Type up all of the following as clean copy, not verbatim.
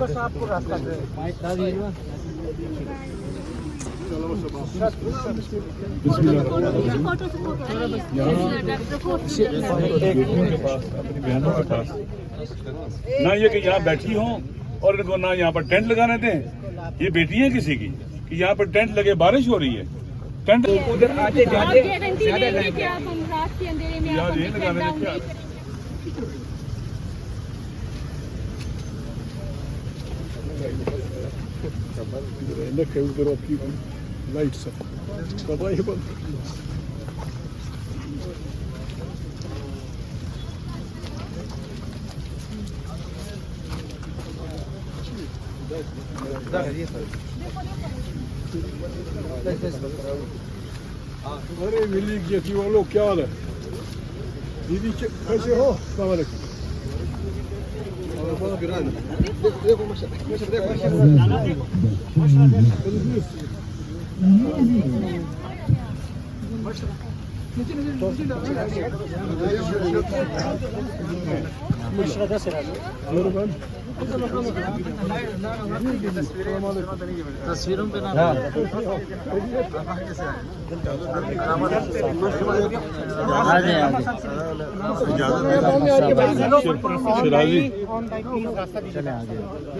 اپنی بہنوں کے پاس نہ یہ کہ یہاں بیٹھی ہوں اور ان کو نہ یہاں پر ٹینٹ لگانے دیں. یہ بیٹی ہے کسی کی کہ یہاں پر ٹینٹ لگے بارش ہو رہی ہے. ٹینٹ ادھر آتے جاتے ارے ملی جیسی والوں کیا حال ہے دیدی کیسے ہو؟ السلام علیکم. تصویروں پہ نہ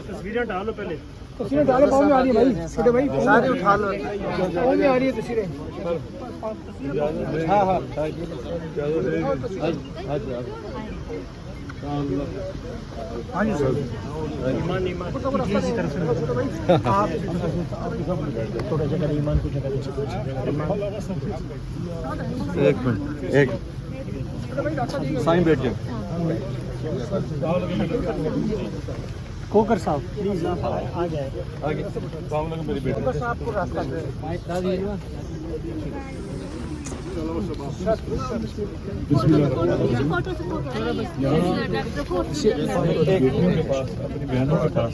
تصویریں ڈالو پہلے تصویریں ڈالو پاؤں میں آ رہی ہے بھائی چھوٹے بھائی سارے اٹھا لو پاؤں میں آ رہی ہے تصویریں. ہاں ہاں ہاں جی سر ایمان ایمان کی طرف سے تھوڑا جگہ ایمان کو جگہ ایک منٹ ایک سائن بیٹھ جائے کوکر صاحب پلیز آپ آ جائیں آگے. السلام علیکم میری بیٹی صاحب کو راستہ دے بیٹیوں کے پاس اپنی بہنوں کے پاس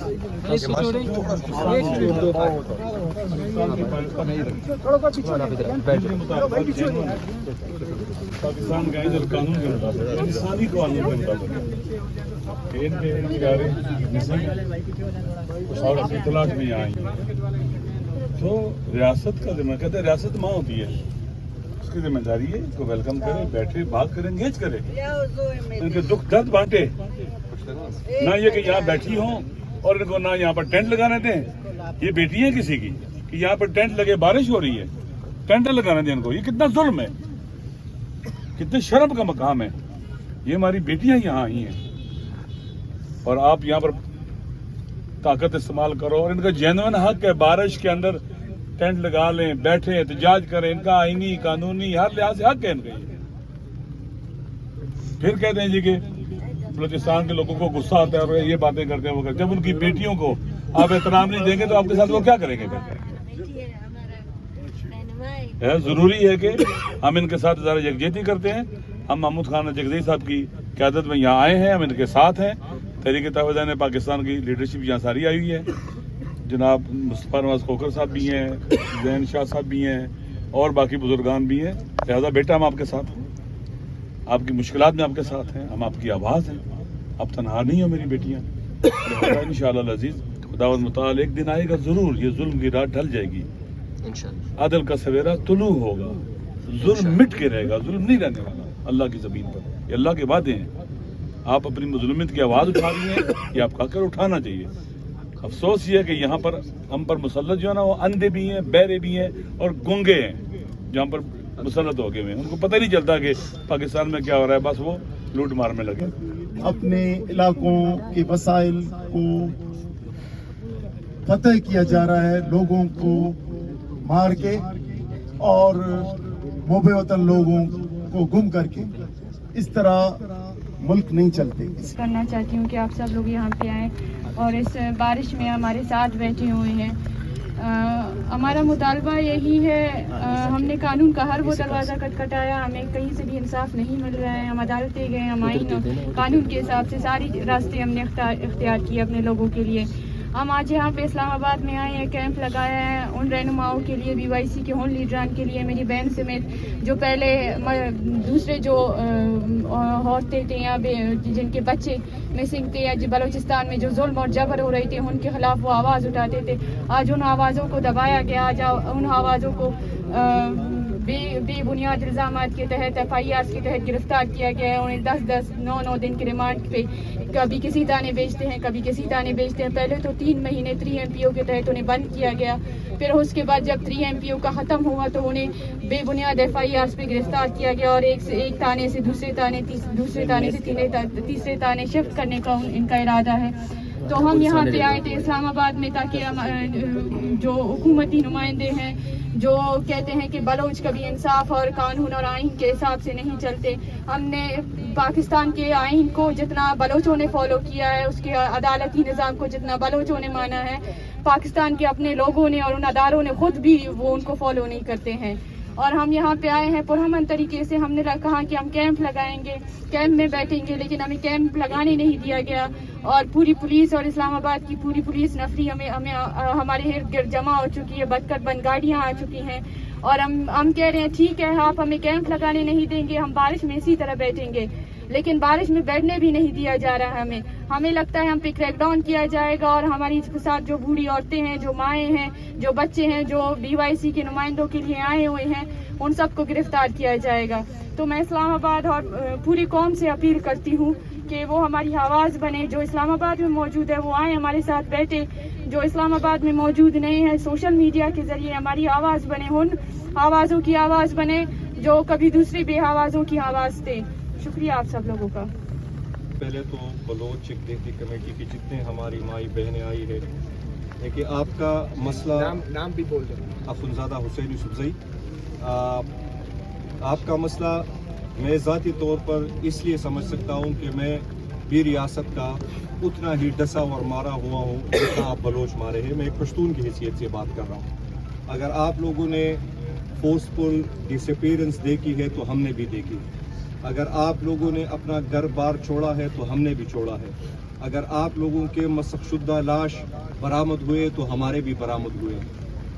پاکستان کا ادھر قانون کے مطابق انسانی قانون کے مطابق ان کے ادارے اور اپنی تلاش میں آئی تو ریاست کا ذمہ کہتے ہیں ریاست ماں ہوتی ہے اس کی ذمہ داری ہے اس کو ویلکم کرے بیٹھے بات کرے انگیج کرے ان کے دکھ درد بانٹے نہ یہ کہ یہاں بیٹھی ہوں اور ان کو نہ یہاں پر ٹینٹ لگانے دیں. یہ بیٹی ہے کسی کی کہ یہاں پر ٹینٹ لگے بارش ہو رہی ہے ٹینٹ لگانے دیں ان کو. یہ کتنا ظلم ہے کتنے شرم کا مقام ہے. یہ ہماری بیٹیاں یہاں آئی ہیں اور آپ یہاں پر طاقت استعمال کرو اور ان کا جینوئن حق ہے بارش کے اندر ٹینٹ لگا لیں بیٹھے احتجاج کریں. ان کا آئینی قانونی ہر لحاظ سے حق ہے ان کا. پھر کہتے ہیں جی کہ بلوچستان کے لوگوں کو غصہ آتا ہے اور یہ باتیں کرتے ہیں وہ کرتے ہیں. جب ان کی بیٹیوں کو آپ احترام نہیں دیں گے تو آپ کے ساتھ وہ کیا کریں گے؟ ضروری ہے کہ ہم ان کے ساتھ ذرا یکجہتی کرتے ہیں. ہم محمود خان جگزئی صاحب کی قیادت میں یہاں آئے ہیں, ہم ان کے ساتھ ہیں. تحریک طالبان پاکستان کی لیڈرشپ یہاں ساری آئی ہوئی ہے. جناب مصطفیٰ نواز کھوکھر صاحب بھی ہیں, زین شاہ صاحب بھی ہیں اور باقی بزرگان بھی ہیں. لہٰذا بیٹا ہم آپ کے ساتھ ہیں, آپ کی مشکلات میں آپ کے ساتھ ہیں, ہم آپ کی آواز ہیں. آپ تنہا نہیں ہو میری بیٹیاں. انشاءاللہ العزیز خداوند متعال ایک دن آئے گا ضرور, یہ ظلم کی رات ڈھل جائے گی, عدل کا سویرا طلوع ہوگا, ظلم مٹ کے رہے گا, ظلم نہیں رہنے والا اللہ کی زمین پر. یہ اللہ کے وعدے ہیں. آپ اپنی مظلومیت کی آواز اٹھا رہی ہیں, یہ آپ کا کر اٹھانا چاہیے. افسوس یہ ہے کہ یہاں پر ہم پر مسلط جو ہے نا وہ اندھے بھی ہیں, بہرے بھی ہیں اور گونگے ہیں جہاں پر مسلط ہو گئے ہیں. ان کو پتہ نہیں چلتا کہ پاکستان میں کیا ہو رہا ہے, بس وہ لوٹ مار میں لگے. اپنے علاقوں کے وسائل کو فتح کیا جا رہا ہے, لوگوں کو مار کے اور محب وطن لوگوں کو گم کر کے. اس طرح ملک نہیں چلتے. کرنا چاہتی ہوں کہ آپ سب لوگ یہاں پہ آئیں اور اس بارش میں ہمارے ساتھ بیٹھے ہوئے ہیں. ہمارا مطالبہ یہی ہے, ہم نے قانون کا ہر وہ دروازہ کھٹکھٹایا, ہمیں کہیں سے بھی انصاف نہیں مل رہا ہے. ہم عدالتیں گئے, ہم آئین قانون کے حساب سے ساری راستے ہم نے اختیار کیے اپنے لوگوں کے لیے. हम आज यहाँ पे इस्लामाबाद में आए हैं, कैंप लगाया है उन रहनुमाओं के लिए, BYC के उन लीडरान के लिए, मेरी बहन समेत जो पहले दूसरे जो औरतें थी या जिनके बच्चे मिसिंग थे या जो बलूचिस्तान में जो जुल्म और जबर हो रही थी उनके खिलाफ वो आवाज़ उठाते थे। आज उन आवाज़ों को दबाया गया, आज उन आवाज़ों को बेबुनियाद इल्ज़ामात के तहत FIRs के तहत गिरफ्तार किया गया है। उन्हें 10-10, 9-9 दिन के रिमांड पे कभी किसी ताने बेचते हैं, कभी किसी ताने बेचते हैं। पहले तो 3 महीने 3 MPO के तहत उन्हें बंद किया गया, फिर उसके बाद जब 3 MPO का ख़त्म हुआ तो उन्हें बेबुनियाद FIRs पे गिरफ्तार किया गया और एक ताने से दूसरे ताने, दूसरे ताने से तीसरे ताने शिफ्ट करने का इनका इरादा है। तो हम यहाँ पे आए थे इस्लामाबाद में ताकि जो हुकूमती नुमाइंदे हैं जो कहते हैं कि बलोच कभी इंसाफ और कानून और आइन के हिसाब से नहीं चलते, हमने पाकिस्तान के आइन को जितना बलोचों ने फॉलो किया है, उसके अदालती निज़ाम को जितना बलोचों ने माना है, पाकिस्तान के अपने लोगों ने और उन अदारों ने खुद भी वो उनको फॉलो नहीं करते हैं। और हम यहाँ पे आए हैं पुरअमन तरीके से, हमने कहा कि हम कैंप लगाएंगे, कैंप में बैठेंगे, लेकिन हमें कैंप लगाने नहीं दिया गया और पूरी पुलिस और इस्लामाबाद की पूरी पुलिस नफरी हमें हमारे इर्द गिर्द जमा हो चुकी है, बदकर बंद गाड़ियाँ आ चुकी हैं और हम कह रहे हैं ठीक है आप हमें कैंप लगाने नहीं देंगे, हम बारिश में इसी तरह बैठेंगे, लेकिन बारिश में बैठने भी नहीं दिया जा रहा है। हमें लगता है हम पे क्रैकडाउन किया जाएगा और हमारी साथ जो बूढ़ी औरतें हैं, जो माएँ हैं, जो बच्चे हैं, जो BYC के नुमाइंदों के लिए आए हुए हैं, उन सबको गिरफ्तार किया जाएगा। तो मैं इस्लामाबाद और पूरी कौम से अपील करती हूँ कि वो हमारी आवाज़ बने, जो इस्लामाबाद में मौजूद है वो आए हमारे साथ बैठे, जो इस्लामाबाद में मौजूद नहीं है सोशल मीडिया के ज़रिए हमारी आवाज़ बने, उन आवाज़ों की आवाज़ बने जो कभी दूसरी बेआवाज़ों की आवाज़ थे। शुक्रिया आप सब लोगों का। पहले तो बलोच यकजहती कमेटी की जितने हमारी माई बहनें आई है, देखिए आपका मसला नाम भी बोल दें। अफुनज़ादा हुसैन यूसुफज़ई, आपका मसला मैं ज़ाती तौर पर इसलिए समझ सकता हूँ कि मैं भी रियासत का उतना ही डसा और मारा हुआ हूँ जितना आप बलोच मारे हैं। मैं एक पश्तून की हैसियत से बात कर रहा हूँ। अगर आप लोगों ने फोर्सफुल डिसअपीयरेंस देखी है तो हमने भी देखी, अगर आप लोगों ने अपना घर बार छोड़ा है तो हमने भी छोड़ा है, अगर आप लोगों के मसखशुदा लाश बरामद हुए तो हमारे भी बरामद हुए,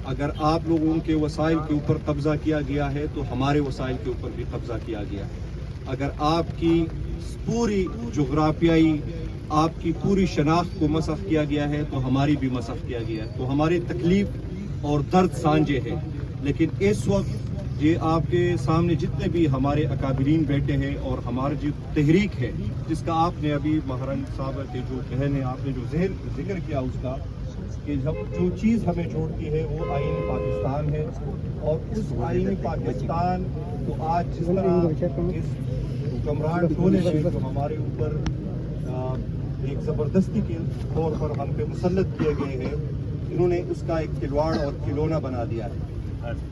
अगर आप लोगों के वसाइल के ऊपर कब्ज़ा किया गया है तो हमारे वसाइल के ऊपर भी कब्ज़ा किया गया है, अगर आपकी पूरी जोग्राफियाई आपकी पूरी शनाख्त को मसख किया गया है तो हमारी भी मसख किया गया है। तो हमारी तकलीफ़ और दर्द सांझे हैं। लेकिन इस वक्त ये आपके सामने जितने भी हमारे अकाबरीन बैठे हैं और हमारी जो तहरीक है जिसका आपने अभी महारानी साहब के जो बहन है आपने जो जिक्र किया उसका कि जब जो चीज़ हमें जोड़ती है वो आईन पाकिस्तान है और उस आईन पाकिस्तान को आज जिस तरह इस हुक्मरान टोले से जो हमारे ऊपर एक ज़बरदस्ती के तौर पर हम पे मुसल्लत किए गए हैं, इन्होंने उसका एक खिलवाड़ और खिलौना बना दिया है।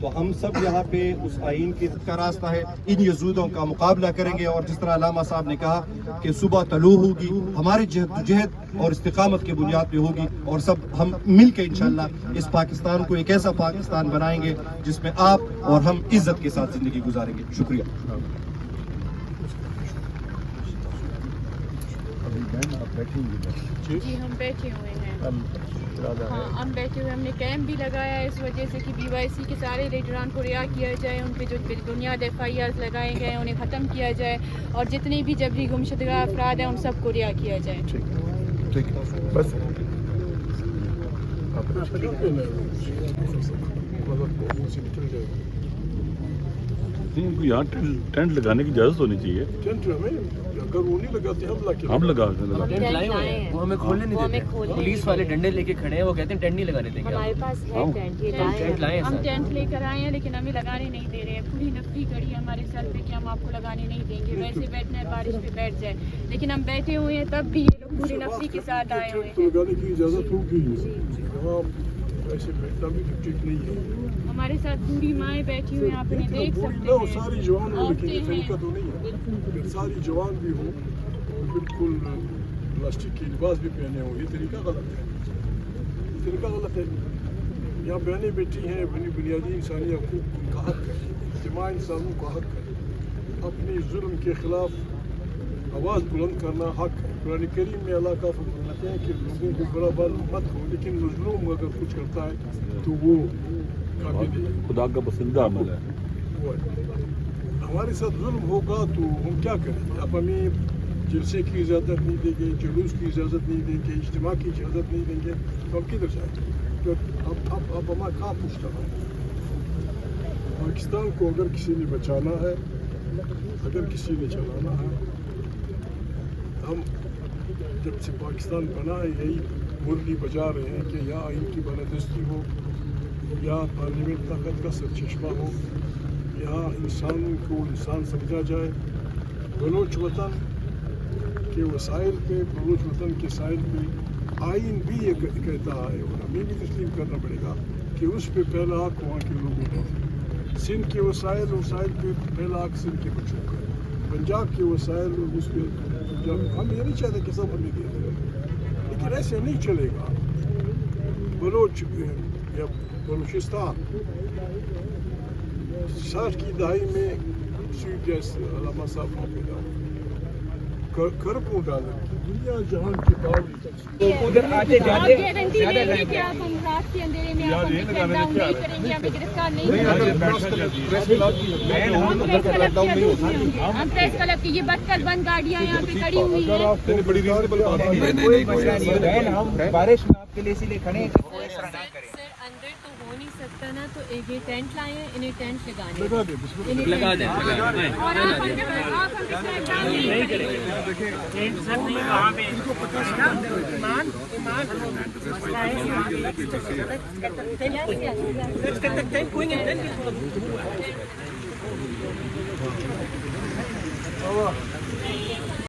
तो हम सब यहाँ पे उस आइन का रास्ता है, इन यज़ूदों का मुकाबला करेंगे और जिस तरह अल्लामा साहब ने कहा कि सुबह तलू होगी, हमारी जहद और इस्तिकामत की बुनियाद पे होगी और सब हम मिल के इंशाअल्लाह इस पाकिस्तान को एक ऐसा पाकिस्तान बनाएंगे जिसमें आप और हम इज्जत के साथ ज़िंदगी गुजारेंगे। शुक्रिया। जी हम बैठे हुए हैं, हाँ हम बैठे हुए, हमने कैंप भी लगाया है इस वजह से कि BYC के सारे लीडरान को रिहा किया जाए, उन पे जो बुनियाद FIRs लगाए गए हैं उन्हें ख़त्म किया जाए और जितने भी जबरी गुमशुदा अफराद हैं उन सबको रिहा किया जाए। ठीक बस इनको यहाँ टेंट लगाने की इजाज़त होनी चाहिए। टेंट हमें अगर वो नहीं लगाते हम लगा टेंट लाए हुए हैं, वो हमें खोलने नहीं देते। पुलिस वाले डंडे लेके खड़े हैं, वो कहते हैं टेंट नहीं लगाने देंगे। हमारे पास है टेंट लाए हैं, हम टेंट लेकर आए हैं लेकिन हमें लगाने नहीं दे रहे हैं। पूरी नफरी कड़ी हमारे सर पे कि हम आपको लगाने नहीं देंगे, वैसे बैठना है बारिश पे बैठ जाए, लेकिन हम बैठे हुए हैं तब भी ये लोग पूरी नफरी के साथ आए हुए हैं। लगाने की इजाज़त होगी, ऐसे बैठना भी ठीक नहीं है। हमारे साथ पूरी माएँ बैठी हुई हैं, आप इन्हें देख सकते वो हैं, सारी जवान हो, लेकिन ये औरतें तरीका हैं। तो नहीं है। अगर सारी जवान भी हो बिल्कुल प्लास्टिक की लिबास भी पहने हो, ये तरीका गलत है, ये तरीका गलत है। यहाँ बहनें बैठी हैं, बुनियादी इंसानी हकूक़ का हक है, इज्तिमा इंसानों का हक है, अपनी जुल्म के ख़िलाफ़ आवाज़ बुलंद करना हक है। कुरान करीम में अल्लाह का चाहते हैं कि लोगों को बराबर मत हो, लेकिन मजलूम अगर कुछ करता है तो वो काबिल है। खुदा का पसंदीदा अमल है। वो है। हमारे साथ जुल्म होगा तो हम क्या करेंगे? अब हमें जलसे की इजाज़त नहीं देंगे, जुलूस की इजाज़त नहीं देंगे, इज्तिमा की इजाज़त नहीं देंगे, तो हम किधर जाएंगे? तो अब हमारा कहाँ पूछता है? पाकिस्तान को अगर किसी ने बचाना है, अगर किसी ने चलाना है, हम जब से पाकिस्तान बना है यही मुरली बजा रहे हैं कि या आइन की बालादस्ती हो, या पार्लियामेंट ताकत का सरचश्मा हो, या इंसान को इंसान समझा जाए। बलोच वतन के वसाइल पे, बलोच वतन के साइल पे आइन भी ये कहता है और हमें भी तस्लीम करना पड़ेगा कि उस पे पहला हक वहाँ के लोगों का, सिंध के वसाइल पे पहला हक सिंध के बच्चों का, पंजाब के वसाइल और उसके हम ये नहीं चाहते कि सब हमें दे दें, लेकिन ऐसे नहीं चलेगा। बलोच या बलूचिस्तान 60 की दहाई में स्वीट गैस अलामा साहब वहाँ पैदा हुआ, खरबों डॉलर की दुनिया जहान के बावजूद उधर आते जाते गारंटी देंगे कि आप हम रात के अंधेरे में आप हमें लॉकडाउन नहीं करेंगे, हमें गिरफ्तार नहीं करेंगे। हम प्रेस क्लब की ये बदतर बंद गाड़ियाँ यहाँ पे खड़ी हुई हैं। बड़ी रीजनेबल बात है। हम बारिश में आपके लिए इसीलिए खड़े हैं कि कोई इस तरह ना करें। सर अंदर तो हो नहीं सकता ना, तो एक ये टेंट लाए हैं, इन्हें टेंट लगाने लगा दे बिस्मिल्लाह। लगा दें और आप हम नहीं करेंगे। Allah